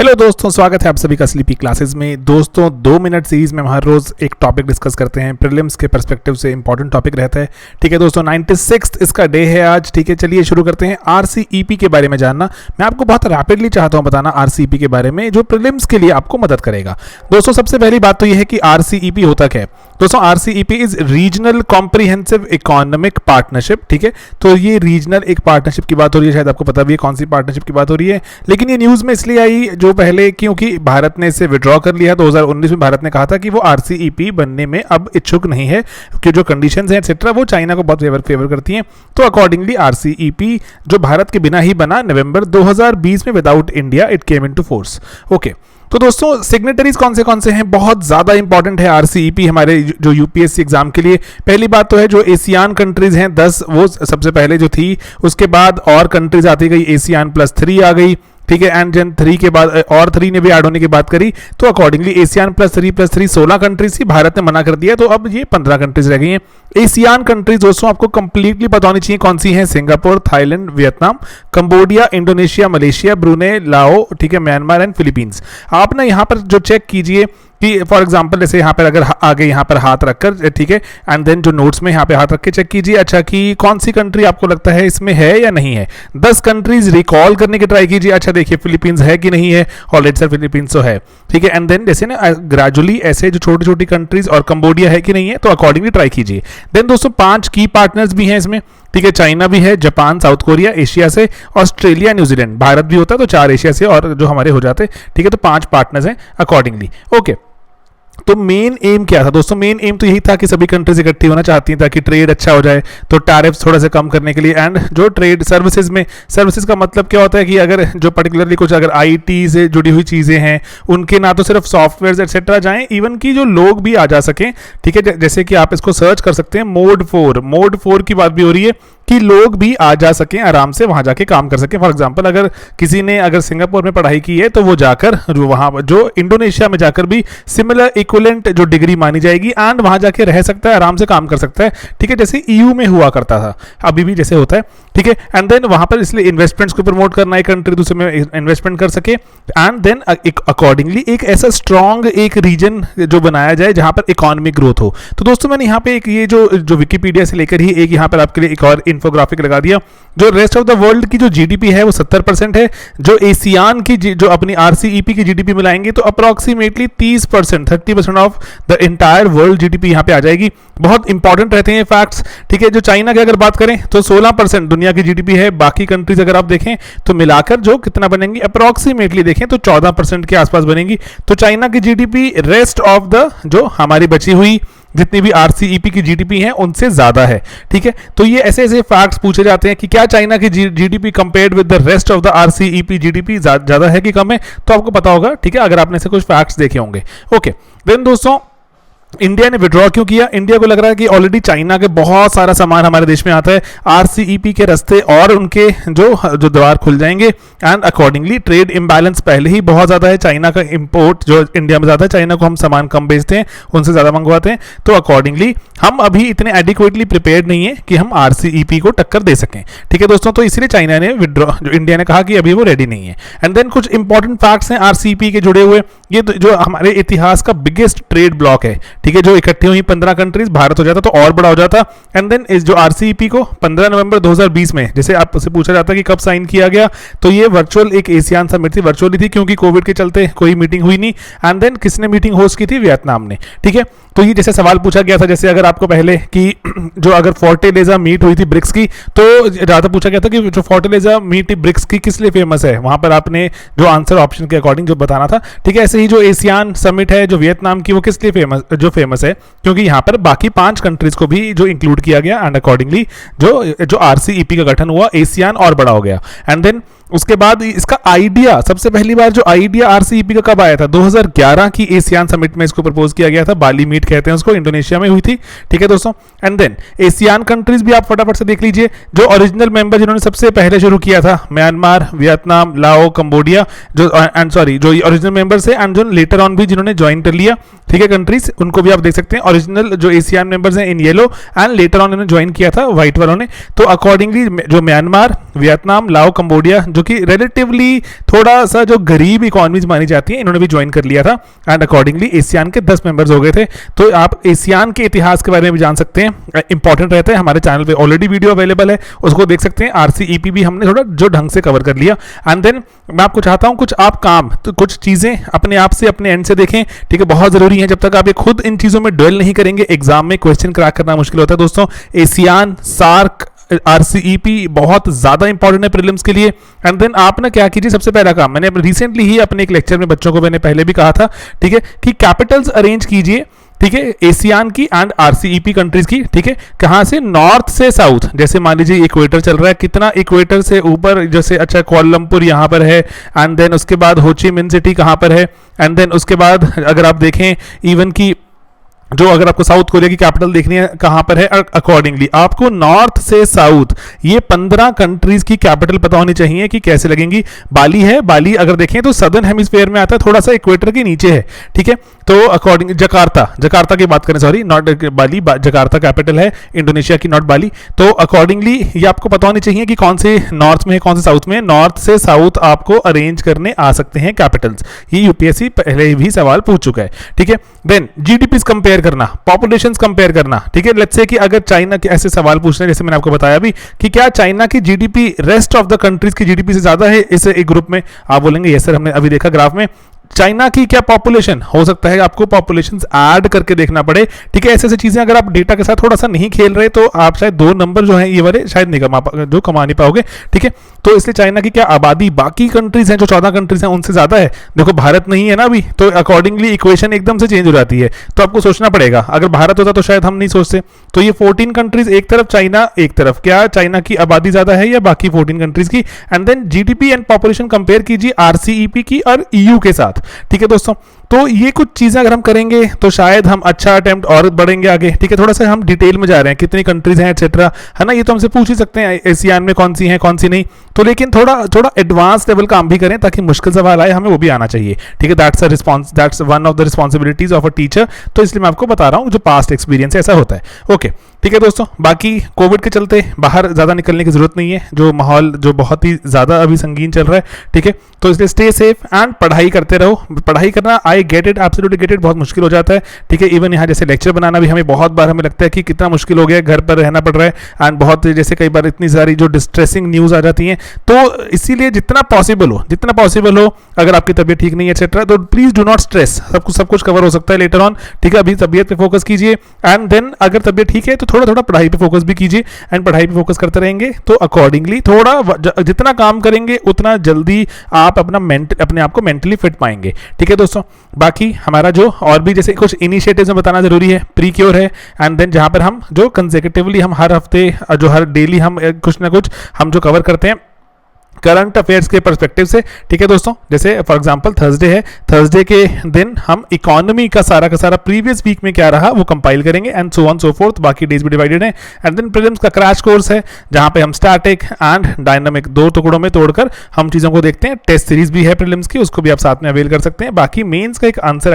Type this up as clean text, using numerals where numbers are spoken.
Hello दोस्तों, स्वागत है आप सभी का स्लीपी क्लासेस में। दोस्तों 2 मिनट सीरीज में हम हर रोज एक टॉपिक डिस्कस करते हैं, प्रीलिम्स के पर्सपेक्टिव से इंपॉर्टेंट टॉपिक रहता है। ठीक है दोस्तों, 96 इसका डे है आज। ठीक है, चलिए शुरू करते हैं। आरसीईपी के बारे में जानना, मैं आपको बहुत रैपिडली चाहता हूं बताना आरसीईपी के बारे में, जो प्रीलिम्स के लिए आपको मदद करेगा। दोस्तों सबसे पहली बात तो यह है कि आरसीईपी होता क्या है। दोस्तों RCEP is regional comprehensive economic partnership. ठीक है, तो ये रीजनल एक पार्टनरशिप की बात हो रही है, शायद आपको पता भी है कौन सी पार्टनरशिप की बात हो रही है, लेकिन ये न्यूज में इसलिए आई जो पहले क्योंकि भारत ने इसे विड्रॉ कर लिया। 2019 में भारत ने कहा था कि वो आरसीईपी बनने में अब इच्छुक नहीं है, क्योंकि जो कंडीशंस हैं एक्सेट्रा वो चाइना को बहुत फेवर करती हैं। तो अकॉर्डिंगली आरसीईपी जो भारत के बिना ही बना, नवंबर 2020 में without India it came into force. Okay, तो दोस्तों सिग्नेटरीज कौन से हैं, बहुत ज्यादा इंपॉर्टेंट है आरसीईपी हमारे जो यूपीएससी एग्जाम के लिए। पहली बात तो है जो एशियान कंट्रीज हैं 10, वो सबसे पहले जो थी, उसके बाद और कंट्रीज आती गई, एशियान +3 आ गई। ठीक है, एंड जन 3 के बाद और 3 ने भी ऐड होने की बात करी, तो अकॉर्डिंगली एशियान +3 16 कंट्रीज थी, भारत ने मना कर दिया, तो अब ये 15 कंट्रीज रह गई हैं। एशियान कंट्रीज दोस्तों आपको कंप्लीटली पता होनी चाहिए कौन सी हैं। Singapore, Thailand, Vietnam, Cambodia, Indonesia, Malaysia, Brunei, लाओ, ठीक है, म्यांमार एंड फिलीपींस। आप ना यहाँ पर जो चेक कीजिए कि फॉर एग्जांपल जैसे यहाँ पर अगर आगे यहाँ पर हाथ रखकर, ठीक है, एंड देन जो नोट्स में यहाँ पे हाथ रख के चेक कीजिए, अच्छा कि कौन सी कंट्री आपको लगता है इसमें है या नहीं है। 10 कंट्रीज रिकॉल करने की ट्राई कीजिए। अच्छा देखिए फिलीपींस है कि नहीं है, ऑलरेडी सर फिलीपींस तो है। ठीक है, एंड देन जैसे ना ग्रेजुअली ऐसे जो छोटी छोटी कंट्रीज, और कंबोडिया है कि नहीं है, तो अकॉर्डिंगली ट्राई कीजिए। देन दोस्तों 5 की पार्टनर्स भी हैं इसमें। ठीक है, चाइना भी है, जापान, साउथ कोरिया एशिया से, ऑस्ट्रेलिया, न्यूजीलैंड, भारत भी होता है, तो 4 एशिया से और जो हमारे हो जाते। ठीक है, तो 5 पार्टनर्स हैं अकॉर्डिंगली। ओके, तो मेन एम क्या था दोस्तों? मेन एम तो यही था कि सभी कंट्रीज इकट्ठी होना चाहती हैं ताकि ट्रेड अच्छा हो जाए, तो टैरिफ्स थोड़ा सा कम करने के लिए। एंड जो ट्रेड सर्विसेज में, सर्विसेज का मतलब क्या होता है कि अगर जो पर्टिकुलरली कुछ अगर आईटी से जुड़ी हुई चीज़ें हैं, उनके ना तो सिर्फ सॉफ्टवेयर एक्सेट्रा जाएं, इवन कि जो लोग भी आ जा सकें। ठीक है, जैसे कि आप इसको सर्च कर सकते हैं, मोड 4 की बात भी हो रही है कि लोग भी आ जा सकें, आराम से वहां जाके काम कर सकें। फॉर एग्जांपल अगर किसी ने अगर सिंगापुर में पढ़ाई की है, तो वो जाकर वहां जो इंडोनेशिया में जाकर भी सिमिलर इक्विवेलेंट जो डिग्री मानी जाएगी, एंड वहां जाके रह सकता है, आराम से काम कर सकता है। ठीक है, जैसे ईयू में हुआ करता था, अभी भी जैसे होता है। ठीक है, एंड देन वहां पर इसलिए इन्वेस्टमेंट्स को प्रमोट करना, एक कंट्री दूसरे में इन्वेस्टमेंट कर सके, एंड देन अकॉर्डिंगली एक ऐसा स्ट्रॉन्ग एक रीजन जो बनाया जाए जहां पर इकोनॉमिक ग्रोथ हो। तो दोस्तों मैंने यहाँ पे एक ये जो विकिपीडिया से लेकर ही एक यहाँ पर आपके लिए एक और इंफोग्राफिक लगा दिया। जो रेस्ट ऑफ द वर्ल्ड की जो जीडीपी है वो 70% है। जो एशियान की जो अपनी आरसीईपी की जीडीपी मिलाएंगे तो approximately 30% of the entire world GDP यहाँ पे आ जाएगी। बहुत इंपॉर्टेंट रहते हैं फैक्ट्स। ठीक है, जो चाइना की अगर बात करें तो 16% दुनिया की जीडीपी है। बाकी कंट्रीज अगर आप देखें तो मिलाकर जो कितना बनेंगी, अप्रोक्सीमेटली देखें तो 14% के आसपास बनेगी। तो चाइना की जीडीपी रेस्ट ऑफ द जो हमारी बची हुई जितनी भी आरसीईपी की जीडीपी है उनसे ज्यादा है। ठीक है, तो ये ऐसे ऐसे फैक्ट्स पूछे जाते हैं कि क्या चाइना की GDP compared with the rest of the RCEP GDP ज्यादा है कि कम है, तो आपको पता होगा। ठीक है, अगर आपने से कुछ फैक्ट्स देखे होंगे। ओके, देन दोस्तों इंडिया ने विड्रॉ क्यों किया? इंडिया को लग रहा है कि ऑलरेडी चाइना के बहुत सारा सामान हमारे देश में आता है, आरसीईपी के रास्ते और उनके जो द्वार खुल जाएंगे, एंड अकॉर्डिंगली ट्रेड इम्बैलेंस पहले ही बहुत ज्यादा है। चाइना का इंपोर्ट जो इंडिया में ज्यादा है, चाइना को हम सामान कम बेचते हैं, उनसे ज्यादा मंगवाते हैं, तो अकॉर्डिंगली हम अभी इतने एडिक्वेटली प्रिपेयर्ड नहीं है कि हम आरसीईपी को टक्कर दे सकें। ठीक है दोस्तों, तो इसलिए चाइना ने विड्रॉ, जो इंडिया ने कहा कि अभी वो रेडी नहीं है। एंड देन कुछ इंपॉर्टेंट फैक्ट्स हैं आरसीईपी के जुड़े हुए। ये जो हमारे इतिहास का बिगेस्ट ट्रेड ब्लॉक है। ठीक है, जो इकट्ठी हुई 15 कंट्रीज, भारत हो जाता तो और बड़ा हो जाता। एंड देन इस जो आरसीईपी को 15 नवंबर 2020 में, जैसे आपसे पूछा जाता है कि कब साइन किया गया, तो ये वर्चुअल एक एशियान समिट थी, वर्चुअली थी क्योंकि कोविड के चलते कोई मीटिंग हुई नहीं। एंड देन किसने मीटिंग होस्ट की थी? वियतनाम ने। ठीक है, तो ये जैसे सवाल पूछा गया था, जैसे अगर आपको पहले कि जो अगर फोर्टेलेजा मीट हुई थी ब्रिक्स की, तो ज्यादा पूछा गया था कि जो फोर्टेलेजा मीट ब्रिक्स की किस लिए फेमस है, वहां पर आपने जो आंसर ऑप्शन के अकॉर्डिंग जो बताना था। ठीक है, ऐसे ही जो एशियान समिट है जो वियतनाम की, वो किस लिए फेमस है, क्योंकि यहाँ पर बाकी 5 कंट्रीज को भी जो इंक्लूड किया गया, एंड अकॉर्डिंगली जो आरसीईपी का गठन हुआ, एशियान और बड़ा हो गया। एंड देन उसके बाद इसका आइडिया, सबसे पहली बार जो आइडिया आरसीईपी का कब आया था? 2011 की एशियान समिट में इसको प्रपोज किया गया था। बाली मीट कहते हैं उसको, इंडोनेशिया में हुई थी। ठीक है दोस्तों, एंड देन एशियान कंट्रीज भी आप फटाफट से देख लीजिए। जो ओरिजिनल मेंबर जिन्होंने सबसे पहले शुरू किया था, म्यांमार, वियतनाम, लाओ, कंबोडिया, जो ओरिजिनल मेंबर्स है, एंड जो लेटर ऑन भी जिन्होंने ज्वाइन कर लिया। ठीक है, कंट्रीज उनको भी आप देख सकते हैं। ओरिजिनल जो एशियान मेंबर्स हैं in yellow, and later on इन्होंने ज्वाइन किया था व्हाइट वालों ने। तो अकॉर्डिंगली जो म्यांमार, वियतनाम, लाओ, कंबोडिया जो जो कि रिलेटिवली थोड़ा सा जो गरीब इकोनॉमीज मानी जाती है, इन्होंने भी ज्वाइन कर लिया था एंड अकॉर्डिंगली एशियान के 10 मेंबर्स हो गए थे। तो आप एशियान के इतिहास के बारे में भी जान सकते हैं, इंपॉर्टेंट रहता है। हमारे चैनल पे ऑलरेडी वीडियो अवेलेबल है, उसको देख सकते हैं। RCEP भी हमने थोड़ा जो ढंग से कवर कर लिया। एंड देन मैं आपको चाहता हूं कुछ आप काम, तो कुछ चीजें अपने आप से अपने एंड से देखें, ठीक है, बहुत जरूरी है। जब तक आप ये खुद इन चीजों में ड्वेल नहीं करेंगे, एग्जाम में क्वेश्चन क्रैक करना मुश्किल होता है दोस्तों। एशियान, सार्क, RCEP बहुत ज्यादा इंपॉर्टेंट है प्रीलिम्स के लिए। एंड देन आप ना क्या कीजिए, सबसे पहला काम, मैंने रिसेंटली ही अपने एक लेक्चर में बच्चों को मैंने पहले भी कहा था, ठीक है, कि कैपिटल्स अरेंज कीजिए, ठीक है, एशियान की एंड RCEP कंट्रीज की, ठीक है, कहां से, नॉर्थ से साउथ। जैसे मान लीजिए इक्वेटर चल रहा है, कितना इक्वेटर से ऊपर, जैसे अच्छा कोलंपुर यहां पर है, एंड देन उसके बाद होची मिन सिटी कहां पर है, एंड देन उसके बाद अगर आप देखें इवन की जो अगर आपको साउथ कोरिया की कैपिटल देखनी है कहां पर है, अकॉर्डिंगली आपको नॉर्थ से साउथ ये 15 कंट्रीज की कैपिटल पता होनी चाहिए कि कैसे लगेंगी। बाली है, बाली अगर देखें तो सदर्न हेमिस्फीयर में आता है, थोड़ा सा इक्वेटर के नीचे है, ठीक है। तो अकॉर्डिंग जकार्ता की बात करें, sorry not Bali, Jakarta capital है इंडोनेशिया की, नॉट बाली। तो अकॉर्डिंगली ये आपको पता होनी चाहिए कि कौन से नॉर्थ में है, कौन से साउथ में है। नॉर्थ से साउथ आपको अरेंज करने आ सकते हैं कैपिटल्स, ये UPSC पहले भी सवाल पूछ चुका है, ठीक है। देन GDPs कंपेयर करना, पॉपुलेशंस कंपेयर करना, ठीक है। लेट्स से कि अगर चाइना के ऐसे सवाल पूछने, जैसे मैंने आपको बताया भी कि क्या चाइना की GDP rest of the countries की GDP से ज्यादा है इस एक ग्रुप में, आप बोलेंगे यस सर, हमने अभी देखा ग्राफ में। चाइना की क्या पॉपुलेशन, हो सकता है आपको पॉपुलेशन ऐड करके देखना पड़े, ठीक है। ऐसे ऐसी चीजें अगर आप डेटा के साथ थोड़ा सा नहीं खेल रहे तो आप शायद 2 नंबर जो है ये वाले शायद नहीं कमा नहीं पाओगे, ठीक है। तो इसलिए चाइना की क्या आबादी बाकी कंट्रीज हैं जो 14 कंट्रीज हैं उनसे ज्यादा है, देखो भारत नहीं है ना अभी, तो अकॉर्डिंगली इक्वेशन एकदम से चेंज हो जाती है। तो आपको सोचना पड़ेगा, अगर भारत होता तो शायद हम नहीं सोचते। तो ये 14 कंट्रीज एक तरफ, चाइना एक तरफ, क्या चाइना की आबादी ज्यादा है या बाकी 14 कंट्रीज की। And then GDP and population compare कीजिए RCEP की और EU के साथ, ठीक है दोस्तों। तो ये कुछ चीजें अगर हम करेंगे तो शायद हम अच्छा अटेम्प्ट और बढ़ेंगे आगे, ठीक है। थोड़ा सा हम डिटेल में जा रहे हैं, कितनी कंट्रीज हैं एक्सेट्रा, है ना, ये तो हमसे पूछ ही सकते हैं एशियान में कौन सी हैं कौन सी नहीं। तो लेकिन थोड़ा एडवांस लेवल काम भी करें ताकि मुश्किल सवाल आए हमें वो भी आना चाहिए, ठीक है। That's one of the responsibilities of a teacher. तो इसलिए मैं आपको बता रहा हूँ जो पास्ट एक्सपीरियंस है ऐसा होता है, ओके, ठीक है दोस्तों। बाकी कोविड के चलते बाहर ज्यादा निकलने की जरूरत नहीं है, जो माहौल जो बहुत ही ज्यादा अभी संगीन चल रहा है, ठीक है। तो इसलिए स्टे सेफ एंड पढ़ाई करते रहो। पढ़ाई करना, I get it, absolutely get it, बहुत मुश्किल हो जाता है, ठीक है। इवन यहाँ जैसे लेक्चर बनाना भी हमें बहुत बार हमें लगता है कि कितना मुश्किल हो गया, घर पर रहना पड़ रहा है एंड बहुत जैसे कई बार इतनी सारी जो डिस्ट्रेसिंग न्यूज आ जाती हैं। तो इसीलिए जितना पॉसिबल हो अगर आपकी तबीयत ठीक नहीं है एक्सेट्रा, तो प्लीज डू नॉट स्ट्रेस, सब कुछ कवर हो सकता है लेटर ऑन, ठीक है। अभी तबीयत पे फोकस कीजिए एंड देन अगर तबीयत ठीक है तो थोड़ा पढ़ाई पे फोकस भी कीजिए एंड पढ़ाई पे फोकस करते रहेंगे तो अकॉर्डिंगली थोड़ा जितना काम करेंगे उतना जल्दी आप अपने आप को मेंटली फिट पाएंगे, ठीक है दोस्तों। बाकी हमारा जो और भी जैसे कुछ इनिशिएटिव्स में बताना जरूरी है, प्रीक्योर है एंड देन जहां पर हम जो कंसेक्यूटिवली हम हर हफ्ते जो हर डेली हम कुछ ना कुछ हम जो कवर करते हैं करंट अफेयर्स के पर्सपेक्टिव से, ठीक है दोस्तों। जैसे फॉर एग्जांपल थर्सडे है, थर्सडे के दिन हम इकोनॉमी का सारा प्रीवियस वीक में क्या रहा वो कंपाइल करेंगे and so on so fourth, बाकी डेज भी डिवाइडेड है। एंड देन प्रीलिम्स का क्रैश कोर्स है जहां पे हम स्टैटिक एंड डायनामिक 2 टुकड़ों में तोड़कर हम चीजों को देखते हैं। टेस्ट सीरीज भी है प्रीलिम्स की, उसको भी आप साथ में अवेल कर सकते हैं। बाकी मेंस का एक आंसर